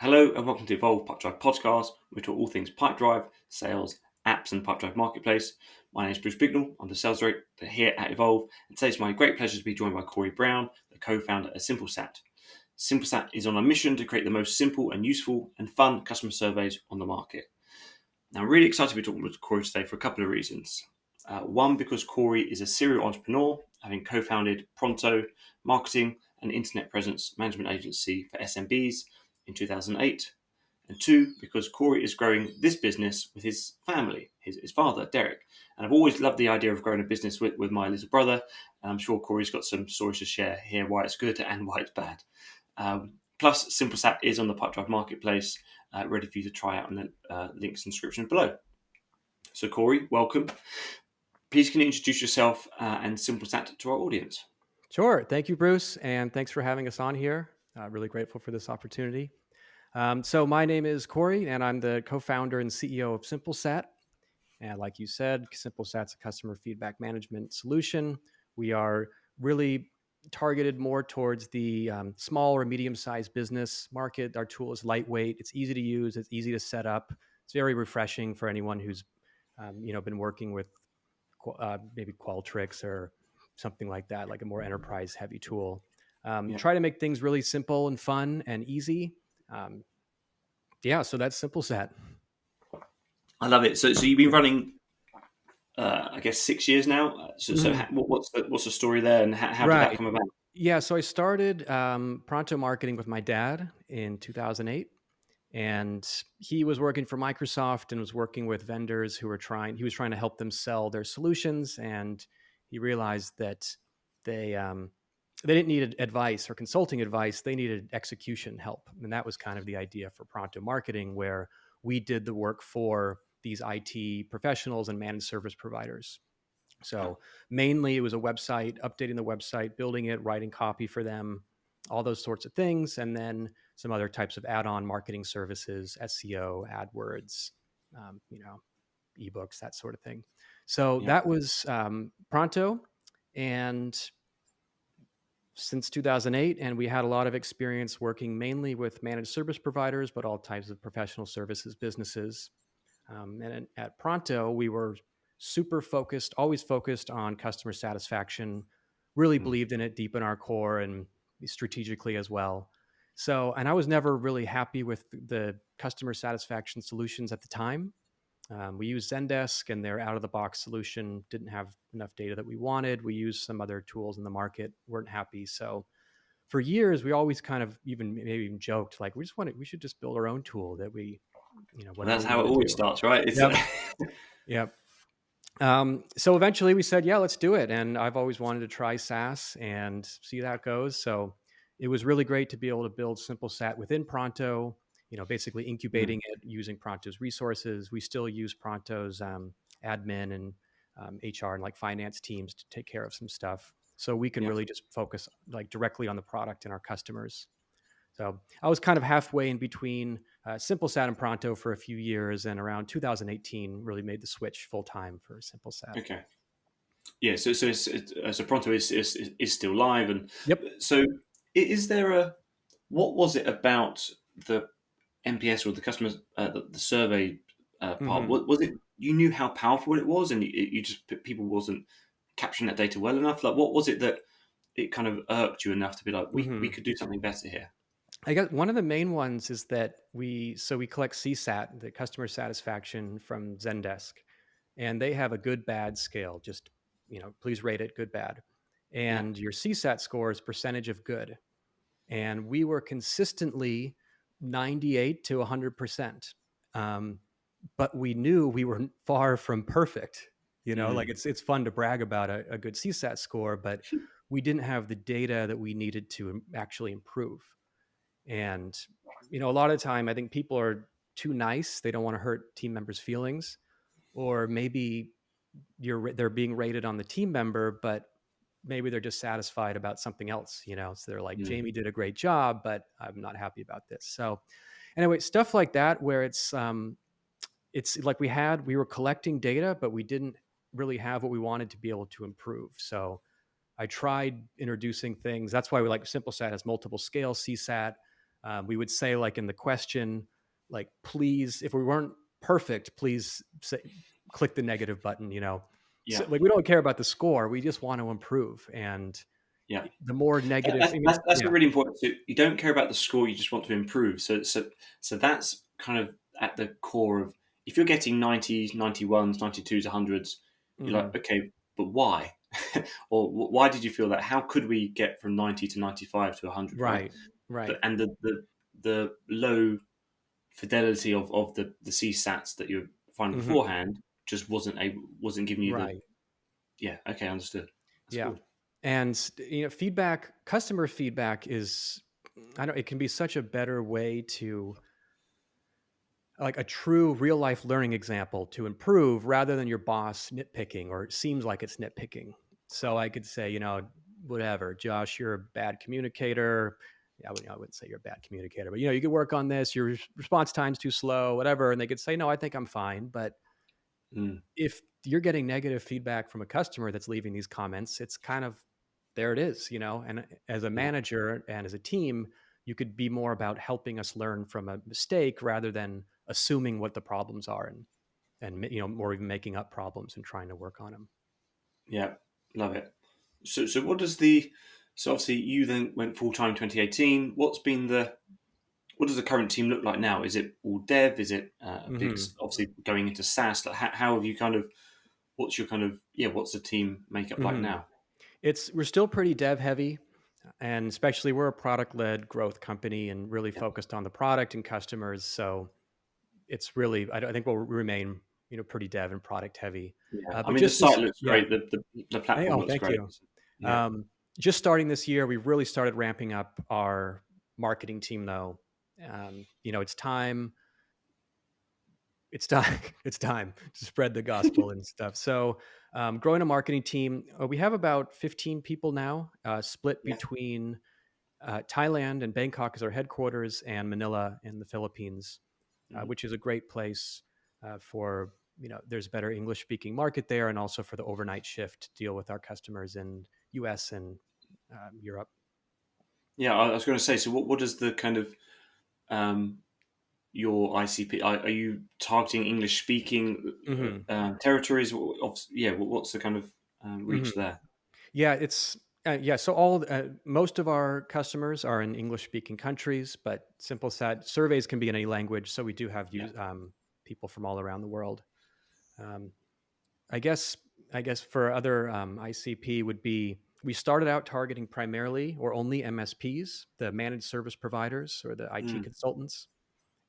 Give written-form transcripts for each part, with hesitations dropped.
Hello and welcome to Evolve Pipedrive Podcast. We talk all things Pipedrive, sales, apps, and Pipedrive Marketplace. My name is Bruce Bignell. I'm the sales director here at Evolve, and today it's my great pleasure to be joined by Cory Brown, the co-founder of Simplesat. Simplesat is on a mission to create the most simple and useful and fun customer surveys on the market. Now, I'm really excited to be talking with Cory today for a couple of reasons. One, because Cory is a serial entrepreneur, having co-founded Pronto marketing and internet presence management agency for SMBs in 2008. And two, because Cory is growing this business with his family, his father, Derek. And I've always loved the idea of growing a business with my little brother. And I'm sure Cory's got some stories to share here, why it's good and why it's bad. Plus, Simplesat is on the Pipedrive Marketplace, ready for you to try out, and the links in the description below. So Cory, welcome. Please can you introduce yourself and Simplesat to our audience? Sure. Thank you, Bruce. And thanks for having us on here. Really grateful for this opportunity. So my name is Cory, and I'm the co-founder and CEO of Simplesat. And like you said, Simplesat's a customer feedback management solution. We are really targeted more towards the small or medium-sized business market. Our tool is lightweight. It's easy to use. It's easy to set up. It's very refreshing for anyone who's been working with maybe Qualtrics or something like that, like a more enterprise heavy tool. Try to make things really simple and fun and easy. So that's Simplesat. I love it. So you've been running, I guess, 6 years now. What's the story there, and how did that Right. come about? Yeah. So I started Pronto marketing with my dad in 2008. And he was working for Microsoft and was working with vendors he was trying to help them sell their solutions. And he realized that they didn't need advice or consulting advice. They needed execution help. And that was kind of the idea for Pronto marketing, where we did the work for these IT professionals and managed service providers. So mainly it was a website, updating the website, building it, writing copy for them, all those sorts of things. And then some other types of add-on marketing services, SEO, AdWords, ebooks, that sort of thing. So Yeah. that was Pronto. And since 2008, and we had a lot of experience working mainly with managed service providers, but all types of professional services businesses. And at Pronto, we were super focused, always focused on customer satisfaction, really Mm. believed in it deep in our core and strategically as well. So, and I was never really happy with the customer satisfaction solutions at the time. We used Zendesk, and their out-of-the-box solution didn't have enough data that we wanted. We used some other tools in the market, weren't happy. So for years, we always kind of maybe even joked, like, we should just build our own tool that we, Well, whatever that's we how it want to always do. starts, right? It's Yep. Yep. So eventually we said, yeah, let's do it. And I've always wanted to try SaaS and see how it goes. So it was really great to be able to build Simplesat within Pronto, basically incubating it using Pronto's resources. We still use Pronto's admin and HR and like finance teams to take care of some stuff. So we can yeah. really just focus like directly on the product and our customers. So I was kind of halfway in between Simplesat and Pronto for a few years, and around 2018 really made the switch full time for Simplesat. Okay. Yeah. So Pronto is still live, and Yep. so is there what was it about the NPS or the customer the survey part? hmm Was it you knew how powerful it was, and you just people wasn't capturing that data well enough? Like, what was it that it kind of irked you enough to be like, we hmm could do something better here? I guess one of the main ones is that we collect CSAT, the customer satisfaction from Zendesk, and they have a good bad scale. Just please rate it good bad, Yeah. and your CSAT score is percentage of good, and we were consistently 98 to 100%. But we knew we were far from perfect. Like Mm. it's fun to brag about a good CSAT score, but we didn't have the data that we needed to actually improve. And a lot of the time, I think people are too nice. They don't want to hurt team members' feelings, or maybe they're being rated on the team member, but maybe they're just satisfied about something else. So they're like, Mm. Jamie did a great job, but I'm not happy about this. So anyway, stuff like that, where it's like we were collecting data, but we didn't really have what we wanted to be able to improve. So I tried introducing things. That's why we like Simplesat has multiple scales, CSAT. We would say, like, in the question, like, please, if we weren't perfect, please click the negative button, So, Yeah. like, we don't care about the score. We just want to improve. And Yeah. the more negative, That's a yeah. really important. So you don't care about the score; you just want to improve. So that's kind of at the core of if you're getting 90s, 91s, 92s, 100s, you're Mhm. like, okay, but why? Or why did you feel that? How could we get from 90 to 95 to 100? Right? Right. Right. But and the low fidelity of the CSATs that you're finding Mhm. beforehand just wasn't giving you the Right. okay, understood. That's Yeah. good. And customer feedback is, I don't, it can be such a better way to, like, a true real life learning example to improve rather than your boss nitpicking, or it seems like it's nitpicking. So I could say, whatever, Josh, you're a bad communicator. Yeah, I wouldn't say you're a bad communicator, but you could work on this. Your response time's too slow, whatever. And they could say, no, I think I'm fine. But Mm, if you're getting negative feedback from a customer that's leaving these comments, it's kind of, there it is, and as a yeah. manager and as a team, you could be more about helping us learn from a mistake rather than assuming what the problems are, and more even making up problems and trying to work on them. Yeah, love it. So what does the so obviously you then went full time 2018. What does the current team look like now? Is it all dev? Is it a big Hmm. obviously going into SaaS? Like how have you kind of what's your kind of what's the team makeup like Hmm. now? We're still pretty dev heavy, and especially we're a product led growth company and really Yeah, focused on the product and customers. So it's really, I think we'll remain, pretty dev and product heavy. yeah. I But mean the just site this, looks yeah. great. The Hey, platform oh, looks thank great. you. Yeah. Um, just starting this year, we really started ramping up our marketing team, though. It's time. It's time. It's time to spread the gospel and stuff. So, growing a marketing team, we have about 15 people now, split Yeah. between Thailand and Bangkok as our headquarters, and Manila in the Philippines, Mhm. which is a great place for, there's a better English speaking market there, and also for the overnight shift to deal with our customers in US and Europe. Yeah, I was going to say. So what does the kind of um, your ICP? Are you targeting English speaking Hmm. territories? Yeah, what's the kind of reach Hmm. there? Yeah, so most of our customers are in English speaking countries, but Simplesat surveys can be in any language, so we do have Yeah. people from all around the world. Um, I guess for other ICP would be, we started out targeting primarily or only MSPs, the managed service providers or the IT Mm, consultants,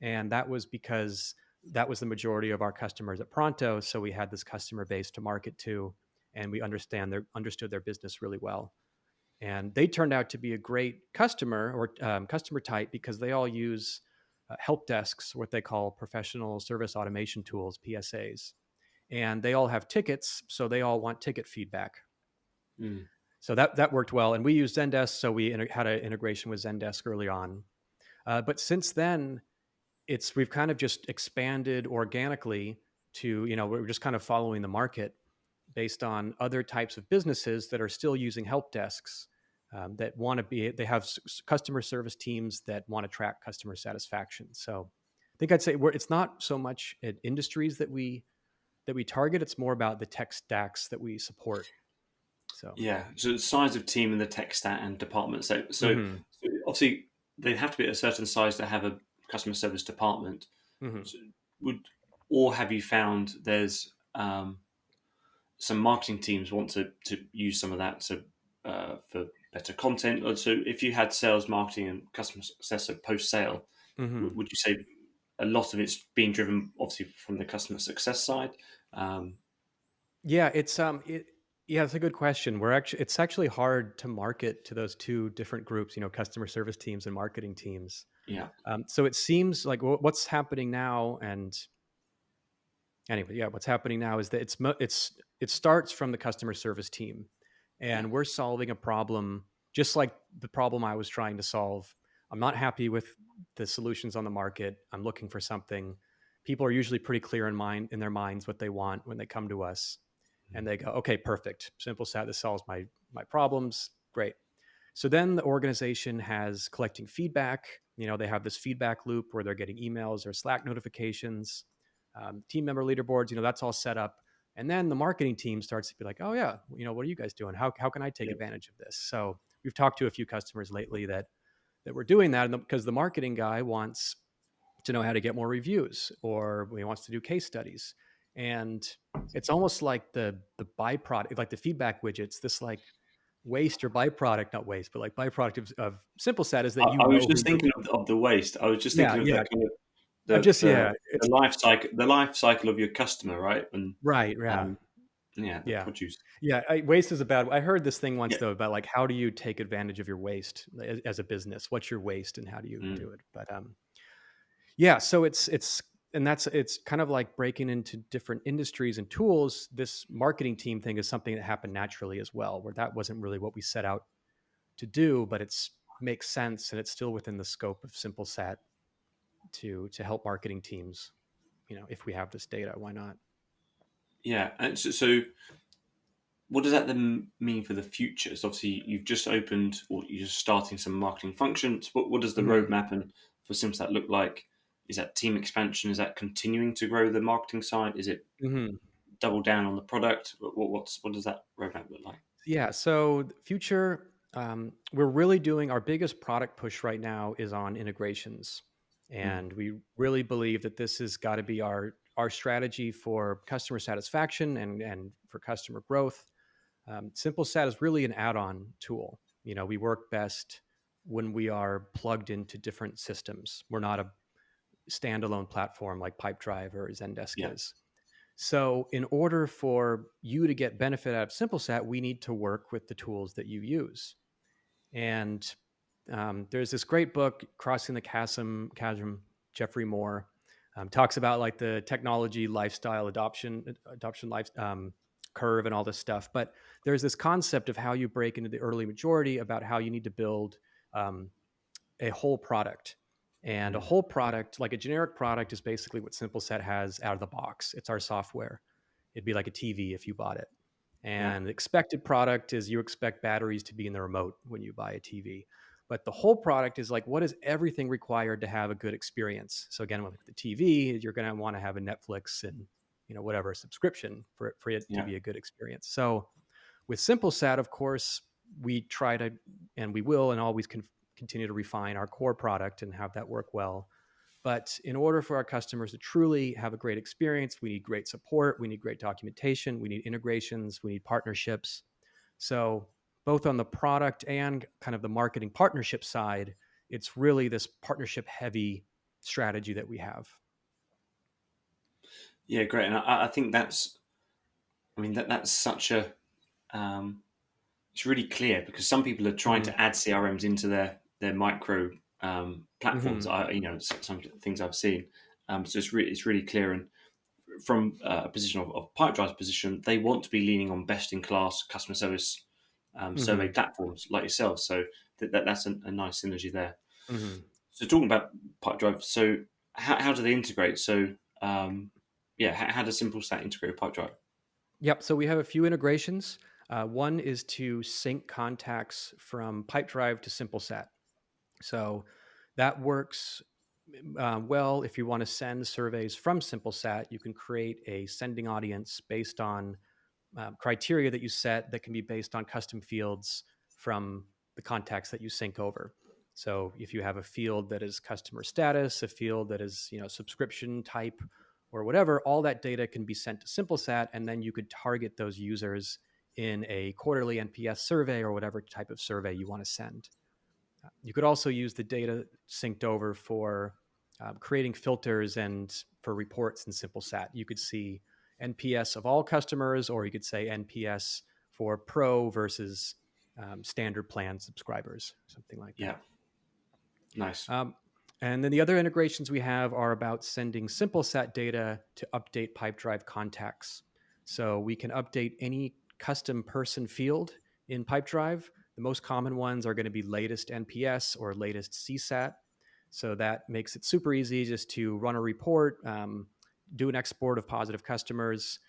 and that was because that was the majority of our customers at Pronto. So we had this customer base to market to, and we understood their business really well. And they turned out to be a great customer, or customer type, because they all use help desks, what they call professional service automation tools, PSAs, and they all have tickets, so they all want ticket feedback. mm, So that worked well, and we used Zendesk, so we had an integration with Zendesk early on. But since then, we've kind of just expanded organically to, we're just kind of following the market based on other types of businesses that are still using help desks, that want to be, they have customer service teams that want to track customer satisfaction. So I think I'd say it's not so much at industries that we target. It's more about the tech stacks that we support. So, yeah. So the size of team and the tech stack and department. hmm. So obviously they'd have to be at a certain size to have a customer service department. Hmm. So would or have you found there's some marketing teams want to use some of that for better content? Or so if you had sales, marketing, and customer success post sale, Hmm. would you say a lot of it's being driven obviously from the customer success side? Um, Yeah, yeah, it's a good question. It's actually hard to market to those two different groups, customer service teams and marketing teams. yeah. So it seems like what's happening now, and anyway, yeah, what's happening now is that it starts from the customer service team, Yeah. and we're solving a problem just like the problem I was trying to solve. I'm not happy with the solutions on the market. I'm looking for something. People are usually pretty clear in their minds what they want when they come to us, and they go, "Okay, perfect. Simplesat, this solves my problems. Great." So then the organization has collecting feedback. They have this feedback loop where they're getting emails or Slack notifications, team member leaderboards, that's all set up. And then the marketing team starts to be like, oh yeah, what are you guys doing? How can I take Yeah. advantage of this? So we've talked to a few customers lately that we're doing that, because the marketing guy wants to know how to get more reviews, or he wants to do case studies. And it's almost like the byproduct, like the feedback widgets, this like waste or byproduct, not waste, but like byproduct of Simplesat is that I was who just thinking of the waste. I was just yeah, thinking of yeah. that kind of I'm just, yeah, the it's life cycle of your customer, right? And right. Yeah. um, yeah, the Yeah. produce. Yeah. Waste is a bad, I heard this thing once Yeah. though, about like, how do you take advantage of your waste as a business? What's your waste and how do you Mm. do it? But, yeah, so it's kind of like breaking into different industries and tools. This marketing team thing is something that happened naturally as well, where that wasn't really what we set out to do, but it's makes sense and it's still within the scope of Simplesat to help marketing teams. If we have this data, why not? Yeah, and so what does that then mean for the future? So obviously you've just opened, or you're just starting some marketing functions. What does the Mhm. roadmap and for Simsat look like? Is that team expansion? Is that continuing to grow the marketing side? Is it Mhm. double down on the product? What does that roadmap look like? Yeah. So the future, we're really doing our biggest product push right now is on integrations, Mm. and we really believe that this has got to be our strategy for customer satisfaction and for customer growth. SimpleSat is really an add-on tool. We work best when we are plugged into different systems. We're not a standalone platform like Pipedrive or Zendesk Yeah, is. So, in order for you to get benefit out of SimpleSat, we need to work with the tools that you use. And there's this great book, Crossing the Chasm. Jeffrey Moore talks about like the technology lifestyle adoption life curve and all this stuff. But there's this concept of how you break into the early majority, about how you need to build um, a whole product. And a mm. whole product, like a generic product, is basically what SimpleSat has out of the box. It's our software. It'd be like a TV if you bought it. Yeah, And the expected product is you expect batteries to be in the remote when you buy a TV. But the whole product is like, what is everything required to have a good experience? So again, with the TV, you're going to want to have a Netflix and whatever subscription for it to yeah, be a good experience. So with SimpleSat, of course, we try to, and we will, and always continue to refine our core product and have that work well. But in order for our customers to truly have a great experience, we need great support, we need great documentation, we need integrations, we need partnerships. So, both on the product and kind of the marketing partnership side, it's really this partnership heavy strategy that we have. yeah. Great, and I think that's such a it's really clear because some people are trying Hmm. to add CRMs into their micro platforms. Hmm. Some things I've seen. So it's really clear, and from a position of Pipedrive's position, they want to be leaning on best in class customer service survey Hmm. platforms like yourself. So that's a nice synergy there. Hmm. So talking about Pipedrive, so how do they integrate? So yeah, how does SimpleSat integrate with Pipedrive? Yep. So we have a few integrations. One is to sync contacts from Pipedrive to SimpleSat. So that works well. If you want to send surveys from SimpleSat, you can create a sending audience based on criteria that you set that can be based on custom fields from the contacts that you sync over. So if you have a field that is customer status, a field that is subscription type, or whatever, all that data can be sent to SimpleSat, and then you could target those users in a quarterly NPS survey or whatever type of survey you want to send. You could also use the data synced over for creating filters and for reports in SimpleSat. You could see NPS of all customers, or you could say NPS for pro versus standard plan subscribers, something like Yeah, that. nice. Um, and then the other integrations we have are about sending SimpleSat data to update Pipedrive contacts. So we can update any custom person field in Pipedrive. The most common ones are going to be latest NPS or latest CSAT. So that makes it super easy just to run a report, do an export of positive customers.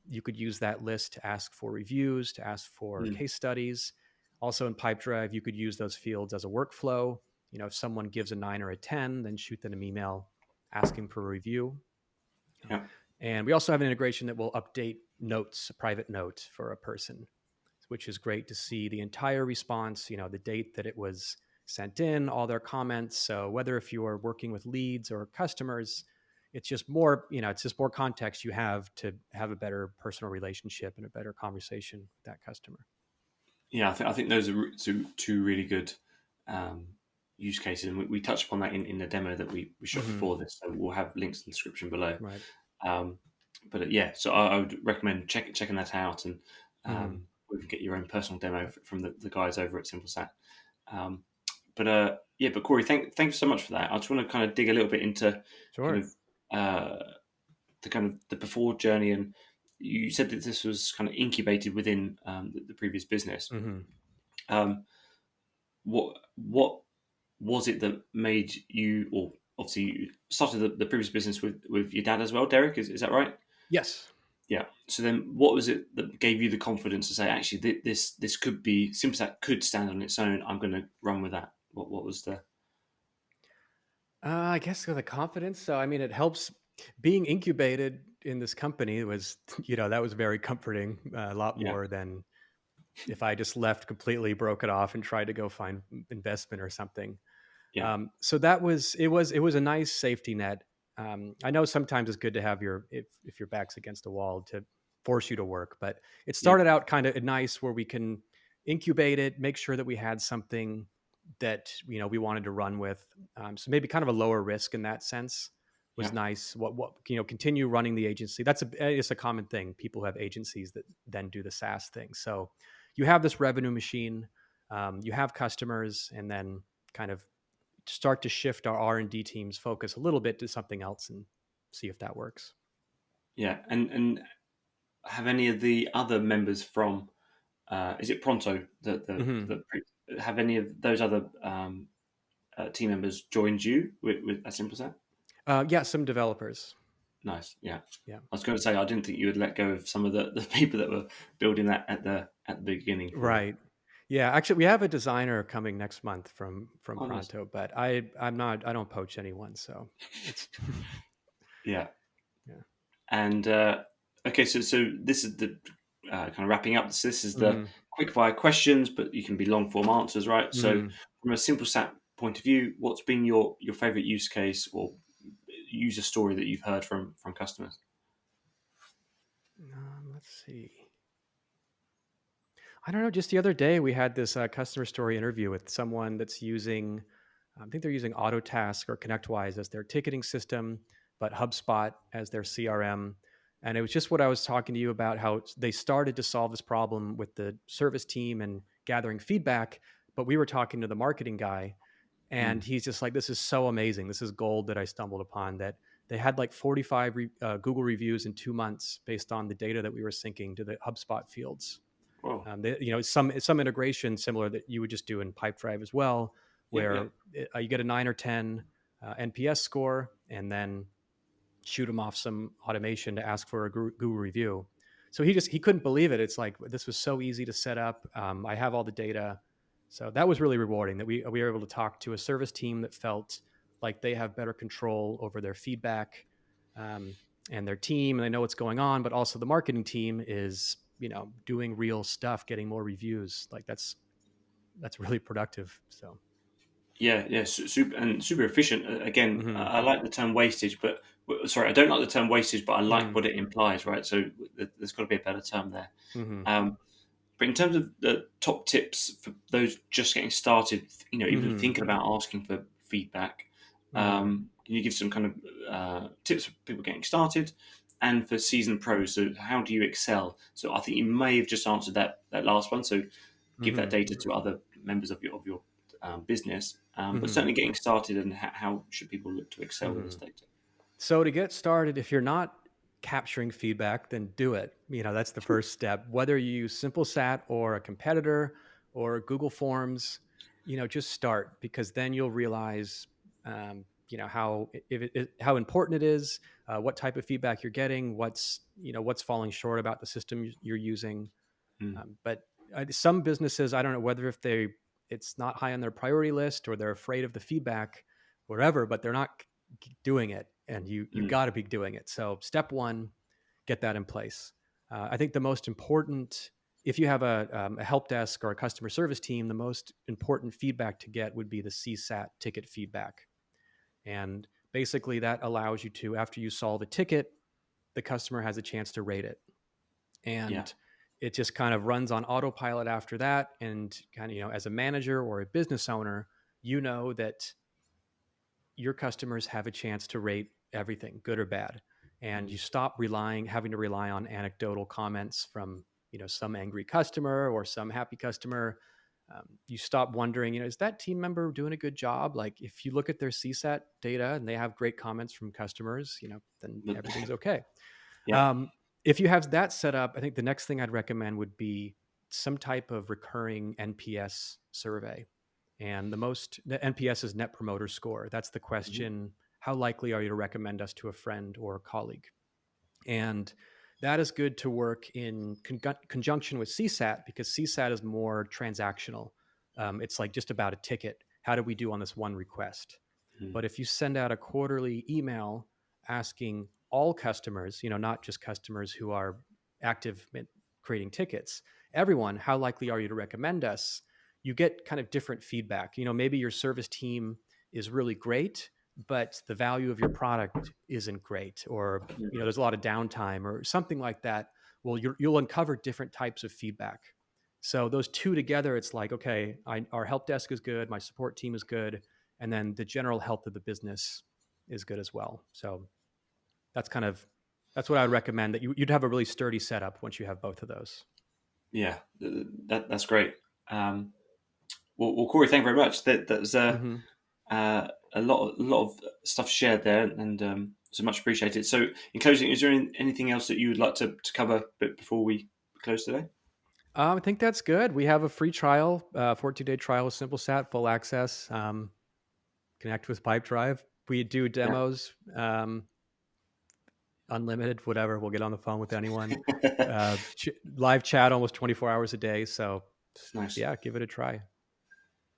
You could use that list to ask for reviews, to ask for Mm. case studies. Also in Pipedrive, you could use those fields as a workflow. if someone gives a 9 or a 10, then shoot them an email asking for a review. Yeah. And we also have an integration that will update notes, a private note for a person, which is great to see the entire response, the date that it was sent in, all their comments. So whether if you are working with leads or customers, it's just more, it's just more context you have to have a better personal relationship and a better conversation with that customer. Yeah, I think those are two really good use cases, and we touched upon that in the demo that we shot before this. So we'll have links in the description below. Right. But yeah, so I would recommend checking that out, and we can get your own personal demo from the guys over at Simplesat. But Cory, thanks so much for that. I just want to kind of dig a little bit into Sure. kind of the before journey, and you said that this was kind of incubated within the previous business. What was it that made you, or obviously you started the previous business with your dad as well, Derek? Is that right? Yes. Yeah. So then, what was it that gave you the confidence to say, actually, this could be Simplesat could stand on its own? I'm going to run with that. What was the? I guess the confidence. So, I mean, it helps being incubated in this company was, that was very comforting, a lot Yeah. more than if I just left completely, broke it off and tried to go find investment or something. Yeah. So it was a nice safety net. I know sometimes it's good to have if your back's against a wall to force you to work, but it started out kind of nice where we can incubate it, make sure that we had something that we wanted to run with. So maybe kind of a lower risk in that sense was nice. What continue running the agency. It's a common thing. People who have agencies that then do the SaaS thing. So you have this revenue machine, you have customers, and then kind of start to shift our R&D team's focus a little bit to something else and see if that works. Yeah. And have any of the other members from is it Pronto have any of those other team members joined you with a Simplesat? Yeah, some developers. Nice. Yeah. Yeah. I was going to say I didn't think you would let go of some of the people that were building that at the beginning for you. Right. Yeah, actually, we have a designer coming next month from Oh, nice. Pronto, but I don't poach anyone, so it's Yeah. yeah. And okay, so this is the kind of wrapping up. So this is the quick fire questions, but you can be long form answers, right? So from a Simplesat point of view, what's been your favorite use case or user story that you've heard from customers? Let's see. I don't know. Just the other day, we had this customer story interview with someone that's using, I think they're using Autotask or ConnectWise as their ticketing system, but HubSpot as their CRM. And it was just what I was talking to you about, how they started to solve this problem with the service team and gathering feedback. But we were talking to the marketing guy, and he's just like, this is so amazing. This is gold that I stumbled upon, that they had like 45 Google reviews in 2 months based on the data that we were syncing to the HubSpot fields. Whoa. Some integration similar that you would just do in Pipedrive as well, where you get a 9 or 10 NPS score, and then shoot them off some automation to ask for a Google review. So he couldn't believe it. It's like, this was so easy to set up. I have all the data. So that was really rewarding that we were able to talk to a service team that felt like they have better control over their feedback and their team, and they know what's going on, but also the marketing team is, doing real stuff, getting more reviews. Like that's really productive. So Yeah, super efficient. Again, I like the term wastage, but sorry, I don't like the term wastage, but I like what it implies, right? So there's got to be a better term there. But in terms of the top tips for those just getting started, even thinking about asking for feedback, can you give some kind of tips for people getting started and for seasoned pros? So how do you excel? So I think you may have just answered that last one. So give that data to other members of your business, but certainly getting started, and how should people look to excel with this data? So to get started, if you're not capturing feedback, then do it. That's the first step. Whether you use Simplesat or a competitor or Google Forms, just start, because then you'll realize, how important it is, what type of feedback you're getting, what's falling short about the system you're using. But some businesses, I don't know whether if they it's not high on their priority list, or they're afraid of the feedback, whatever, but they're not doing it, and you got to be doing it. So step one, get that in place. I think the most important, if you have a help desk or a customer service team, the most important feedback to get would be the CSAT ticket feedback. And basically that allows you to, after you solve a ticket, the customer has a chance to rate it. And it just kind of runs on autopilot after that. And kind of, as a manager or a business owner, you know that your customers have a chance to rate everything, good or bad. And you stop having to rely on anecdotal comments from, some angry customer or some happy customer. You stop wondering, is that team member doing a good job? Like if you look at their CSAT data and they have great comments from customers, then everything's okay. If you have that set up, I think the next thing I'd recommend would be some type of recurring NPS survey. And the NPS is Net Promoter Score. That's the question, how likely are you to recommend us to a friend or a colleague? And that is good to work in conjunction with CSAT, because CSAT is more transactional. It's like just about a ticket. How did we do on this one request? But if you send out a quarterly email asking all customers, not just customers who are active in creating tickets, everyone, how likely are you to recommend us? You get kind of different feedback. Maybe your service team is really great, but the value of your product isn't great, or there's a lot of downtime or something like that. Well, you'll uncover different types of feedback. So those two together, it's like, okay, our help desk is good, my support team is good, and then the general health of the business is good as well. So that's what I would recommend, that you'd have a really sturdy setup once you have both of those. Yeah, that's great. Well, Cory, thank you very much. That's a lot of stuff shared there, and so much appreciated. So, in closing, is there anything else that you would like to cover before we close today? I think that's good. We have a free trial, 14-day trial with Simplesat, full access. Connect with Pipedrive. We do demos, unlimited, whatever. We'll get on the phone with anyone. Live chat almost 24 hours a day. So, nice. Yeah, give it a try.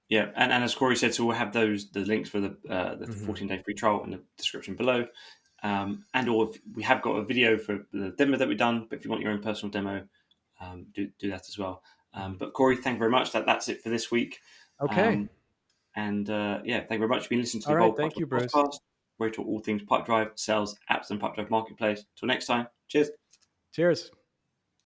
Yeah, and as Cory said, so we'll have the links for the 14-day free trial in the description below. Or if we have got a video for the demo that we've done, but if you want your own personal demo, do that as well. But Cory, thank you very much. That's it for this week. Okay. Thank you very much for being listening to the All right, thank you, Bruce. Podcast, where we talk all things Pipedrive, sales, apps, and Pipedrive Marketplace. Till next time, cheers. Cheers.